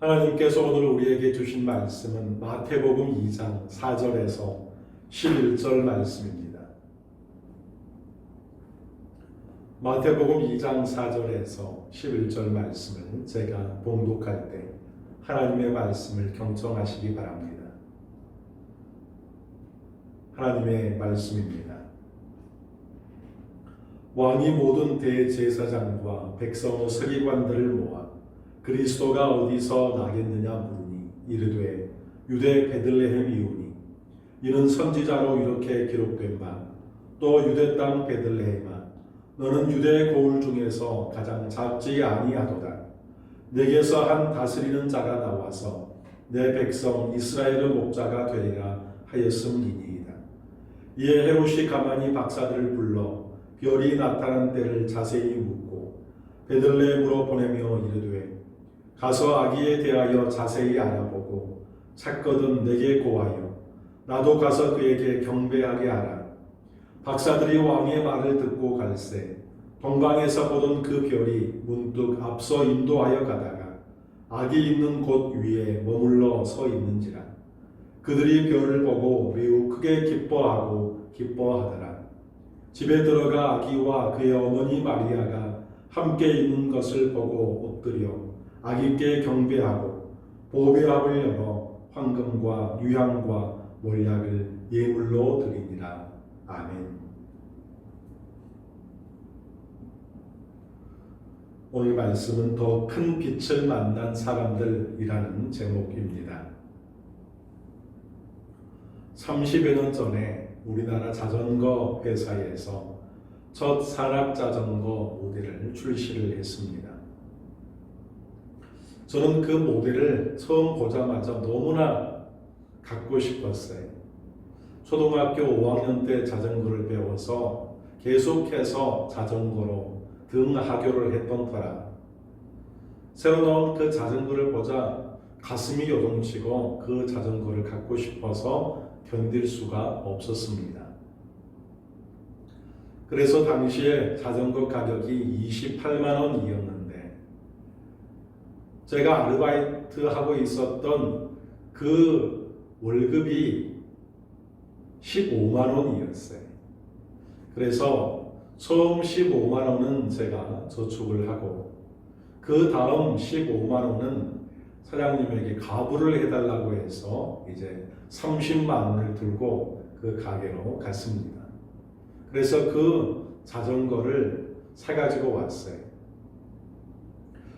하나님께서 오늘 우리에게 주신 말씀은 마태복음 2장 4절에서 11절 말씀입니다. 마태복음 2장 4절에서 11절 말씀을 제가 봉독할 때 하나님의 말씀을 경청하시기 바랍니다. 하나님의 말씀입니다. 왕이 모든 대제사장과 백성의 서기관들을 모아 그리스도가 어디서 나겠느냐 물으니 이르되 유대 베들레헴이오니 이는 선지자로 이렇게 기록된 바 또 유대 땅 베들레헴아 너는 유대 고을 중에서 가장 작지 아니하도다. 내게서 한 다스리는 자가 나와서 내 백성 이스라엘의 목자가 되리라 하였음이니이다. 이에 헤롯이 가만히 박사들을 불러 별이 나타난 때를 자세히 묻고 베들레헴으로 보내며 이르되 가서 아기에 대하여 자세히 알아보고 찾거든 내게 고하여 나도 가서 그에게 경배하게 하라. 박사들이 왕의 말을 듣고 갈새 동방에서 보던 그 별이 문득 앞서 인도하여 가다가 아기 있는 곳 위에 머물러 서 있는지라. 그들이 별을 보고 매우 크게 기뻐하더라. 집에 들어가 아기와 그의 어머니 마리아가 함께 있는 것을 보고 엎드려 아기께 경배하고 보배합을 열어 황금과 유향과 몰약을 예물로 드리니라. 아멘. 오늘 말씀은 더 큰 빛을 만난 사람들이라는 제목입니다. 30여 년 전에 우리나라 자전거 회사에서 첫 산악 자전거 모델을 출시를 했습니다. 저는 그 모델을 처음 보자마자 너무나 갖고 싶었어요. 초등학교 5학년 때 자전거를 배워서 계속해서 자전거로 등하교를 했던 터라 새로 나온 그 자전거를 보자 가슴이 요동치고 그 자전거를 갖고 싶어서 견딜 수가 없었습니다. 그래서 당시에 자전거 가격이 28만 원이었는데 제가 아르바이트 하고 있었던 그 월급이 15만 원이었어요. 그래서 처음 15만 원은 제가 저축을 하고 그 다음 15만 원은 사장님에게 가부를 해달라고 해서 이제 30만 원을 들고 그 가게로 갔습니다. 그래서 그 자전거를 사가지고 왔어요.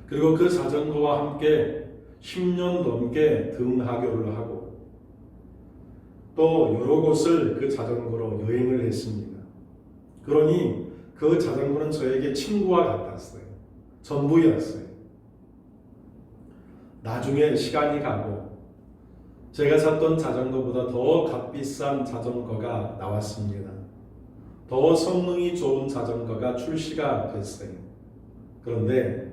그리고 그 자전거와 함께 10년 넘게 등하교를 하고 또 여러 곳을 그 자전거로 여행을 했습니다. 그러니 그 자전거는 저에게 친구와 같았어요. 전부였어요. 나중에 시간이 가고 제가 샀던 자전거보다 더 값비싼 자전거가 나왔습니다. 더 성능이 좋은 자전거가 출시가 됐어요. 그런데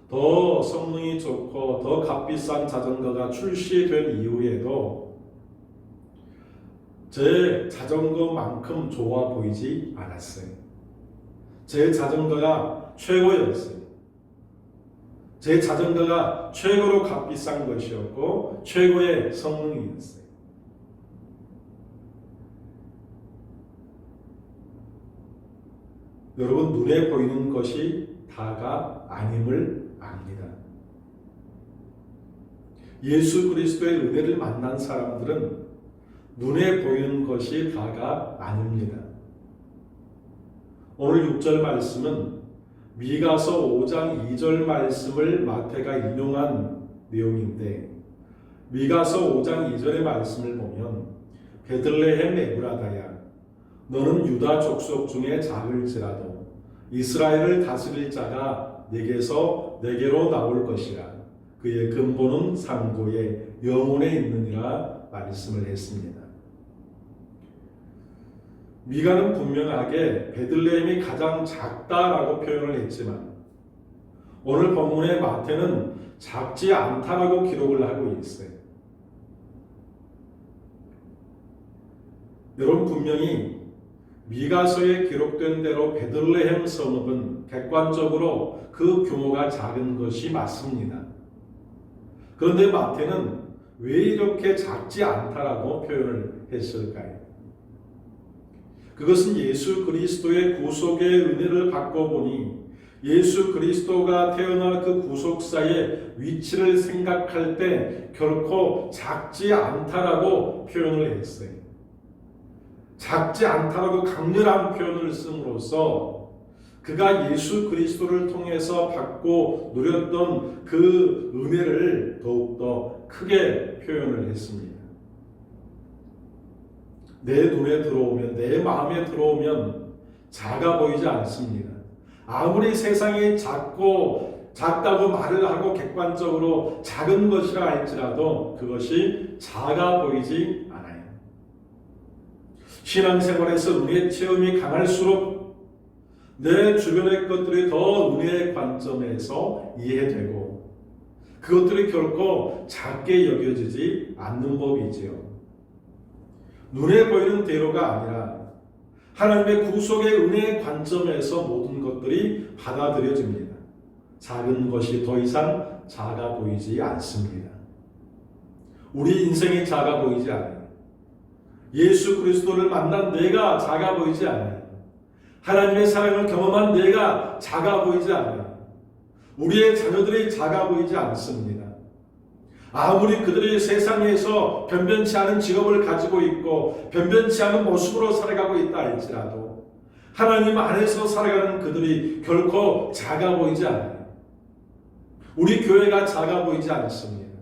더 성능이 좋고 더 값비싼 자전거가 출시된 이후에도 제 자전거만큼 좋아 보이지 않았어요. 제 자전거가 최고였어요. 제 자전거가 최고로 값비싼 것이었고 최고의 성능이었어요. 여러분, 눈에 보이는 것이 다가 아님을 압니다. 예수 그리스도의 은혜를 만난 사람들은 눈에 보이는 것이 다가 아닙니다. 오늘 6절 말씀은 미가서 5장 2절 말씀을 마태가 인용한 내용인데 미가서 5장 2절의 말씀을 보면 베들레헴 에브라다야 너는 유다 족속 중에 작을지라도 이스라엘을 다스릴 자가 내게로 나올 것이라 그의 근본은 상고의 영혼에 있느니라 말씀을 했습니다. 미가는 분명하게 베들레헴이 가장 작다라고 표현을 했지만 오늘 본문의 마태는 작지 않다라고 기록을 하고 있어요. 여러분, 분명히 미가서에 기록된 대로 베들레헴 성읍은 객관적으로 그 규모가 작은 것이 맞습니다. 그런데 마태는 왜 이렇게 작지 않다라고 표현을 했을까요? 그것은 예수 그리스도의 구속의 은혜를 받고 보니 예수 그리스도가 태어날 그 구속사의 위치를 생각할 때 결코 작지 않다라고 표현을 했어요. 작지 않다라고 강렬한 표현을 씀으로써 그가 예수 그리스도를 통해서 받고 누렸던 그 은혜를 더욱더 크게 표현을 했습니다. 내 눈에 들어오면, 내 마음에 들어오면 작아 보이지 않습니다. 아무리 세상이 작다고 말을 하고 객관적으로 작은 것이라 할지라도 그것이 작아 보이지 않아요. 신앙생활에서 은혜 체험이 강할수록 내 주변의 것들이 더 은혜의 관점에서 이해되고 그것들이 결코 작게 여겨지지 않는 법이지요. 눈에 보이는 대로가 아니라 하나님의 구속의 은혜의 관점에서 모든 것들이 받아들여집니다. 작은 것이 더 이상 작아 보이지 않습니다. 우리 인생이 작아 보이지 않아요. 예수 그리스도를 만난 내가 작아 보이지 않아요. 하나님의 사랑을 경험한 내가 작아 보이지 않아요. 우리의 자녀들이 작아 보이지 않습니다. 아무리 그들이 세상에서 변변치 않은 직업을 가지고 있고 변변치 않은 모습으로 살아가고 있다 할지라도 하나님 안에서 살아가는 그들이 결코 작아 보이지 않아요. 우리 교회가 작아 보이지 않습니다.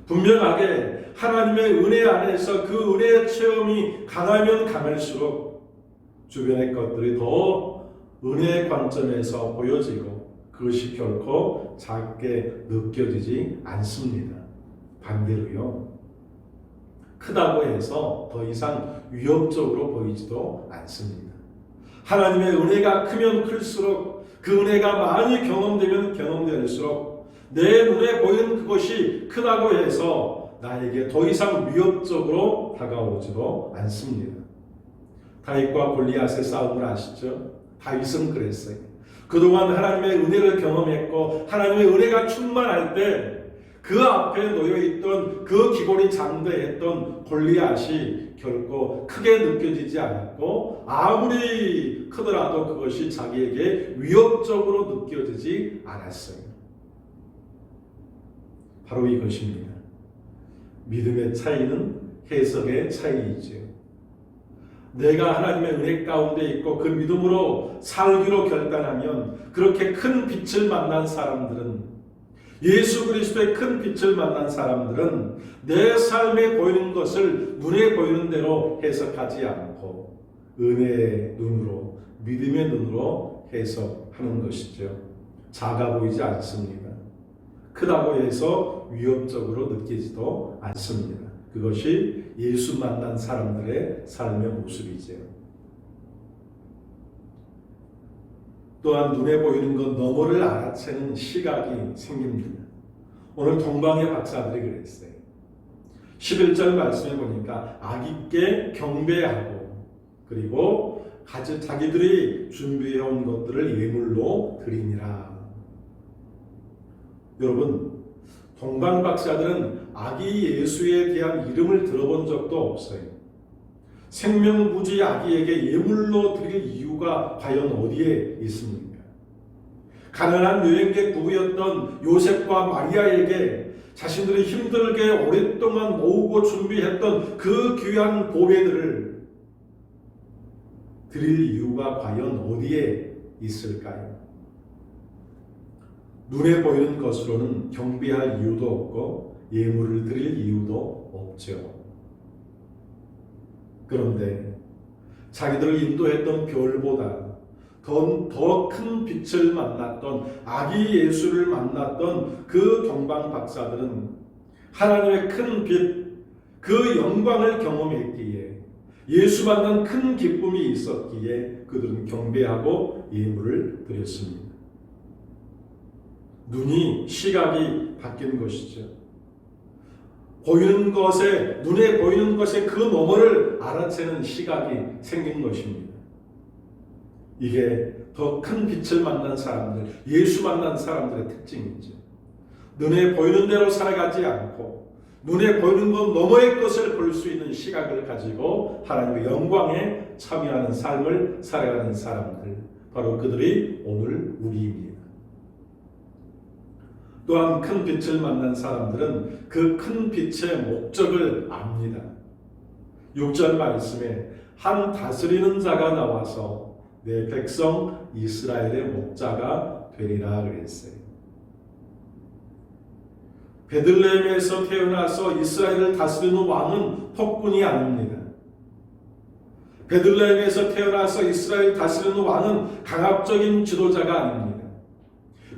분명하게 하나님의 은혜 안에서 그 은혜의 체험이 강하면 강할수록 주변의 것들이 더 은혜의 관점에서 보여지고 그것이 결코 작게 느껴지지 않습니다. 반대로요. 크다고 해서 더 이상 위협적으로 보이지도 않습니다. 하나님의 은혜가 크면 클수록 그 은혜가 많이 경험되면 경험될수록 내 눈에 보이는 그것이 크다고 해서 나에게 더 이상 위협적으로 다가오지도 않습니다. 다윗과 골리앗의 싸움을 아시죠? 다윗은 그랬어요. 그동안 하나님의 은혜를 경험했고 하나님의 은혜가 충만할 때 그 앞에 놓여있던 그 기골이 장대했던 골리앗이 결코 크게 느껴지지 않았고 아무리 크더라도 그것이 자기에게 위협적으로 느껴지지 않았어요. 바로 이것입니다. 믿음의 차이는 해석의 차이이죠. 내가 하나님의 은혜 가운데 있고 그 믿음으로 살기로 결단하면 그렇게 큰 빛을 만난 사람들은 예수 그리스도의 큰 빛을 만난 사람들은 내 삶에 보이는 것을 눈에 보이는 대로 해석하지 않고 은혜의 눈으로 믿음의 눈으로 해석하는 것이죠. 작아 보이지 않습니다. 크다고 해서 위협적으로 느끼지도 않습니다. 그것이 예수 만난 사람들의 삶의 모습이죠. 또한 눈에 보이는 것 너머를 알아채는 시각이 생깁니다. 오늘 동방의 박사들이 그랬어요. 11절 말씀에 보니까 악있게 경배하고 그리고 자기들이 준비해온 것들을 예물로 드리니라. 여러분, 동방 박사들은 아기 예수에 대한 이름을 들어본 적도 없어요. 생명부지 아기에게 예물로 드릴 이유가 과연 어디에 있습니까? 가난한 여행객 부부였던 요셉과 마리아에게 자신들이 힘들게 오랫동안 모으고 준비했던 그 귀한 보배들을 드릴 이유가 과연 어디에 있을까요? 눈에 보이는 것으로는 경배할 이유도 없고 예물을 드릴 이유도 없죠. 그런데 자기들을 인도했던 별보다 더 큰 빛을 만났던 아기 예수를 만났던 그 동방 박사들은 하나님의 큰 빛, 그 영광을 경험했기에 예수 만난 큰 기쁨이 있었기에 그들은 경배하고 예물을 드렸습니다. 시각이 바뀐 것이죠. 보이는 것에, 눈에 보이는 것에 그 너머를 알아채는 시각이 생긴 것입니다. 이게 더 큰 빛을 만난 사람들, 예수 만난 사람들의 특징이죠. 눈에 보이는 대로 살아가지 않고 눈에 보이는 것 너머의 것을 볼 수 있는 시각을 가지고 하나님의 영광에 참여하는 삶을 살아가는 사람들, 바로 그들이 오늘 우리입니다. 또한 큰 빛을 만난 사람들은 그 큰 빛의 목적을 압니다. 6절 말씀에 한 다스리는 자가 나와서 내 백성 이스라엘의 목자가 되리라 그랬어요. 베들레헴에서 태어나서 이스라엘을 다스리는 왕은 폭군이 아닙니다. 베들레헴에서 태어나서 이스라엘 다스리는 왕은 강압적인 지도자가 아닙니다.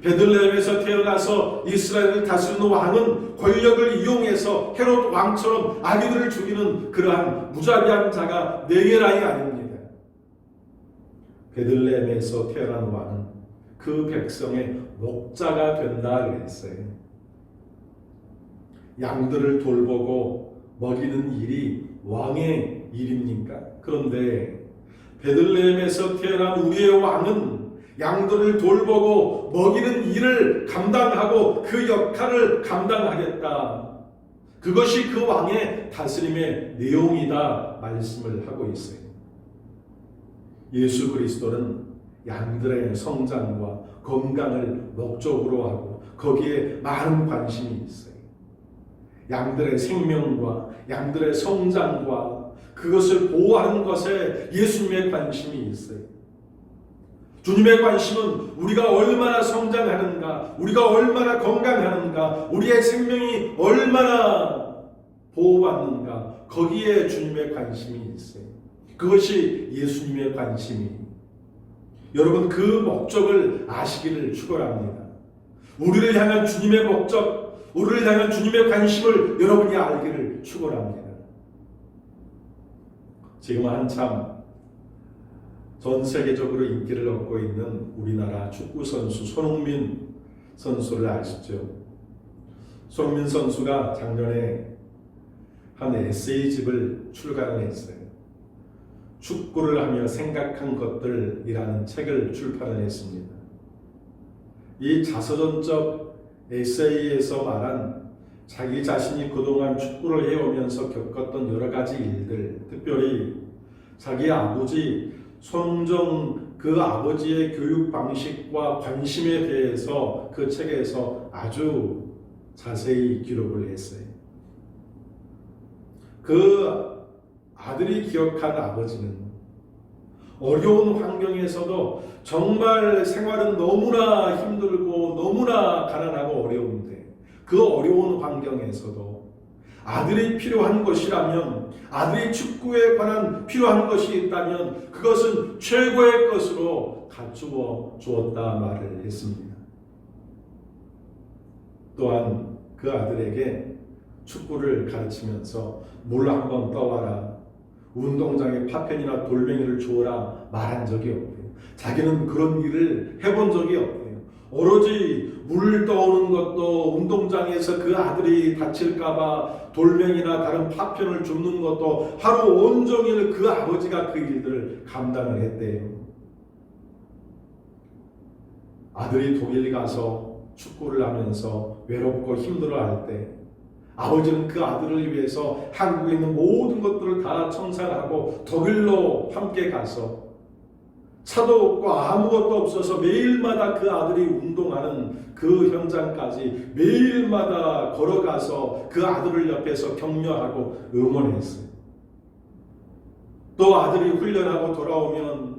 베들레헴에서 태어나서 이스라엘을 다스리는 왕은 권력을 이용해서 헤롯 왕처럼 아기들을 죽이는 그러한 무자비한 자가 네게라이 아닙니다. 베들레헴에서 태어난 왕은 그 백성의 목자가 된다 그랬어요. 양들을 돌보고 먹이는 일이 왕의 일입니까? 그런데 베들레헴에서 태어난 우리의 왕은 양들을 돌보고 먹이는 일을 감당하고 그 역할을 감당하겠다. 그것이 그 왕의 다스림의 내용이다 말씀을 하고 있어요. 예수 그리스도는 양들의 성장과 건강을 목적으로 하고 거기에 많은 관심이 있어요. 양들의 생명과 양들의 성장과 그것을 보호하는 것에 예수님의 관심이 있어요. 주님의 관심은 우리가 얼마나 성장하는가, 우리가 얼마나 건강하는가, 우리의 생명이 얼마나 보호받는가, 거기에 주님의 관심이 있어요. 그것이 예수님의 관심이에요. 여러분, 그 목적을 아시기를 축원합니다. 우리를 향한 주님의 목적, 우리를 향한 주님의 관심을 여러분이 알기를 축원합니다. 지금 한참 전 세계적으로 인기를 얻고 있는 우리나라 축구 선수 손흥민 선수를 아시죠? 손흥민 선수가 작년에 한 에세이집을 출간을 했어요. 축구를 하며 생각한 것들이라는 책을 출판을 했습니다. 이 자서전적 에세이에서 말한 자기 자신이 그동안 축구를 해오면서 겪었던 여러 가지 일들, 특별히 자기 아버지 손흥정 그 아버지의 교육 방식과 관심에 대해서 그 책에서 아주 자세히 기록을 했어요. 그 아들이 기억한 아버지는 어려운 환경에서도 정말 생활은 너무나 힘들고 너무나 가난하고 어려운데 그 어려운 환경에서도 아들이 필요한 것이라면, 아들이 축구에 관한 필요한 것이 있다면 그것은 최고의 것으로 갖추어 주었다 말을 했습니다. 또한 그 아들에게 축구를 가르치면서 물 한번 떠와라, 운동장에 파편이나 돌멩이를 주어라 말한 적이 없대요. 자기는 그런 일을 해본 적이 없대요. 오로지 물 떠오는 것도, 운동장에서 그 아들이 다칠까봐 돌멩이나 다른 파편을 줍는 것도 하루 온종일 그 아버지가 그 일들을 감당을 했대요. 아들이 독일 가서 축구를 하면서 외롭고 힘들어할 때 아버지는 그 아들을 위해서 한국에 있는 모든 것들을 다 청산하고 독일로 함께 가서 차도 없고 아무것도 없어서 매일마다 그 아들이 운동하는 그 현장까지 매일마다 걸어가서 그 아들을 옆에서 격려하고 응원했어요. 또 아들이 훈련하고 돌아오면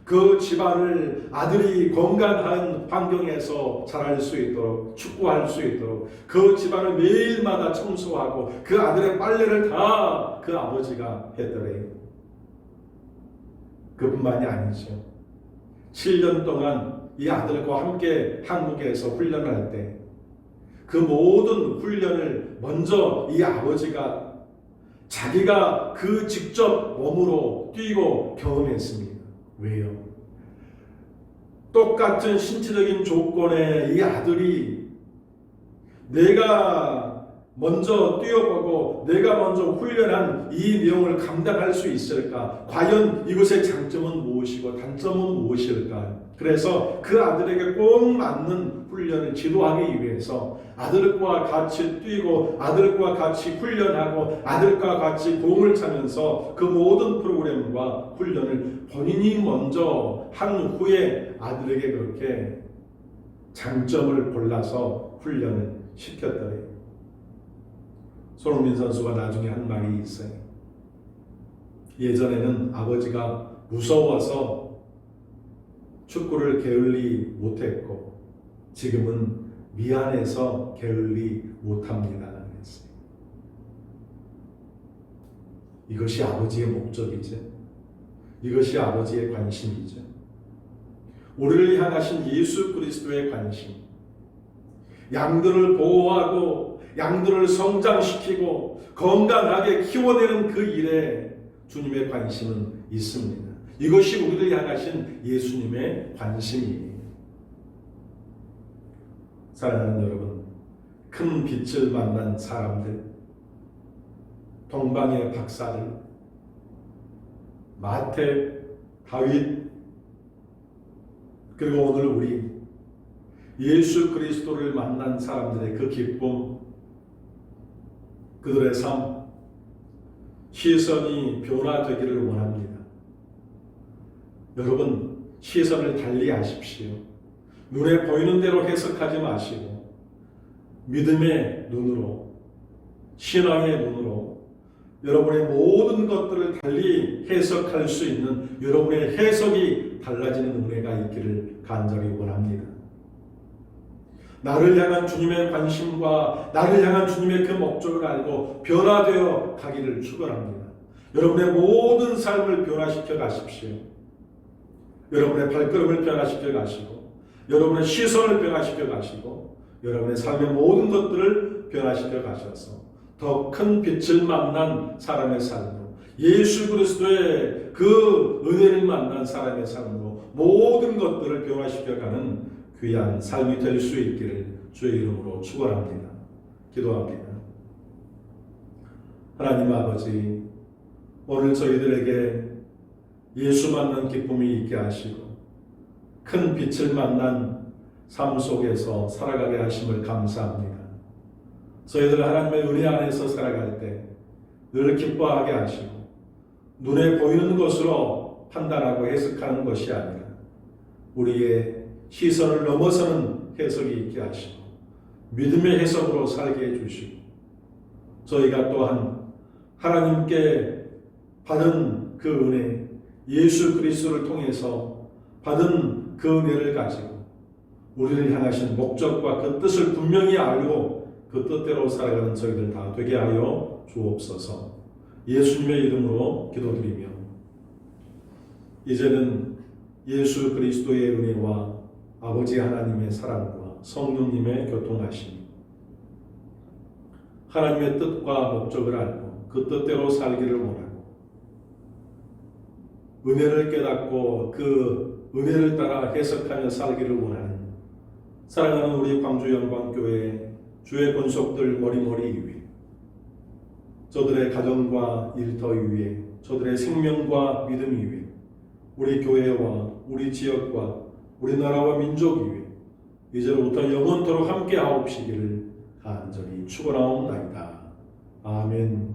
그 집안을 아들이 건강한 환경에서 자랄 수 있도록, 축구할 수 있도록 그 집안을 매일마다 청소하고 그 아들의 빨래를 다 그 아버지가 했더래요. 그뿐만이 아니죠. 7년 동안 이 아들과 함께 한국에서 훈련할 때 그 모든 훈련을 먼저 이 아버지가 자기가 그 직접 몸으로 뛰고 경험했습니다. 왜요? 똑같은 신체적인 조건의 이 아들이 내가 먼저 뛰어보고 내가 먼저 훈련한 이 내용을 감당할 수 있을까? 과연 이것의 장점은 무엇이고 단점은 무엇일까? 그래서 그 아들에게 꼭 맞는 훈련을 지도하기 위해서 아들과 같이 뛰고 아들과 같이 훈련하고 아들과 같이 공을 차면서 그 모든 프로그램과 훈련을 본인이 먼저 한 후에 아들에게 그렇게 장점을 골라서 훈련을 시켰더래요. 손흥민 선수가 나중에 한 말이 있어요. 예전에는 아버지가 무서워서 축구를 게을리 못했고 지금은 미안해서 게을리 못합니다. 그랬어요. 이것이 아버지의 목적이죠. 이것이 아버지의 관심이죠. 우리를 향하신 예수 그리스도의 관심. 양들을 보호하고 양들을 성장시키고 건강하게 키워내는 그 일에 주님의 관심은 있습니다. 이것이 우리를 향하신 예수님의 관심이에요. 사랑하는 여러분, 큰 빛을 만난 사람들, 동방의 박사들, 마태, 다윗, 그리고 오늘 우리 예수 그리스도를 만난 사람들의 그 기쁨, 그들의 삶, 시선이 변화되기를 원합니다. 여러분, 시선을 달리하십시오. 눈에 보이는 대로 해석하지 마시고 믿음의 눈으로, 신앙의 눈으로 여러분의 모든 것들을 달리 해석할 수 있는 여러분의 해석이 달라지는 은혜가 있기를 간절히 원합니다. 나를 향한 주님의 관심과 나를 향한 주님의 그 목적을 알고 변화되어 가기를 축원합니다. 여러분의 모든 삶을 변화시켜 가십시오. 여러분의 발걸음을 변화시켜 가시고 여러분의 시선을 변화시켜 가시고 여러분의 삶의 모든 것들을 변화시켜 가셔서 더 큰 빛을 만난 사람의 삶으로 예수 그리스도의 그 은혜를 만난 사람의 삶으로 모든 것들을 변화시켜가는 귀한 삶이 될 수 있기를 주의 이름으로 축원합니다. 기도합니다. 하나님 아버지, 오늘 저희들에게 예수 만난 기쁨이 있게 하시고 큰 빛을 만난 삶 속에서 살아가게 하심을 감사합니다. 저희들 하나님의 은혜 안에서 살아갈 때 늘 기뻐하게 하시고 눈에 보이는 것으로 판단하고 해석하는 것이 아니라 우리의 시선을 넘어서는 해석이 있게 하시고 믿음의 해석으로 살게 해주시고 저희가 또한 하나님께 받은 그 은혜, 예수 그리스도를 통해서 받은 그 은혜를 가지고 우리를 향하신 목적과 그 뜻을 분명히 알고 그 뜻대로 살아가는 저희들 다 되게 하여 주옵소서. 예수님의 이름으로 기도드리며 이제는 예수 그리스도의 은혜와 아버지 하나님의 사랑과 성령님의 교통하심, 하나님의 뜻과 목적을 알고 그 뜻대로 살기를 원하고 은혜를 깨닫고 그 은혜를 따라 해석하며 살기를 원하는 사랑하는 우리 광주영광교회 주의 권속들 머리머리 위에 저들의 가정과 일터 위에 저들의 생명과 믿음 위에 우리 교회와 우리 지역과 우리나라와 민족 위에 이제로부터 영원토록 함께 하옵시기를 간절히 축원하옵나이다. 아멘.